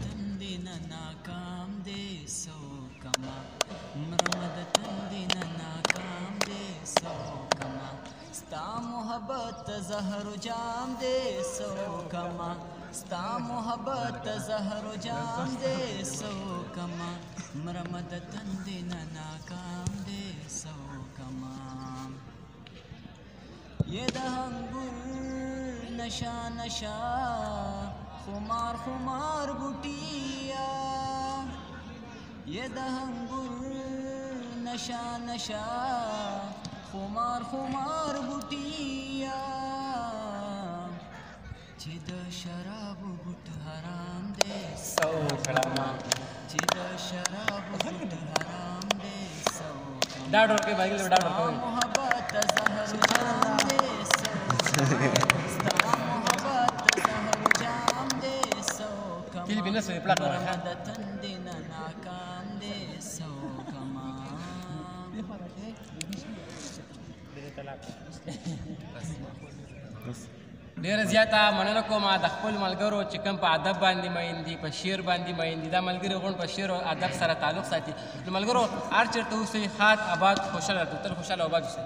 تندین ناکام دے سو کما مرمد تندین ناکام دے سو کما ستا محبت زہر جام دے سو کما ستا محبت زہر جام دے سو کما مرمد تندین ناکام دے سو کما یہ دہنگل نشا نشا خمار خمار بوٹیا یہ دہنگل نشا نشا خمار خمار بوٹیا چد شراب بٹ حرام دے سو کما چد شراب بٹ حرام دے سو کما محبت زہر جام دے سو مرمد تندین ناکام دے سو کما ډېره زیاته مننه کوم د خپل ملګرو چې کوم په ادب باندې مین دي په شعر باندې مین دي دا ملګري غونډ په شعر او ادب سره تعلق ساتي نو ملګرو هر چېرته اوسئ ښاد اباد خوشحاله تل خوشحاله او اباد اوسئ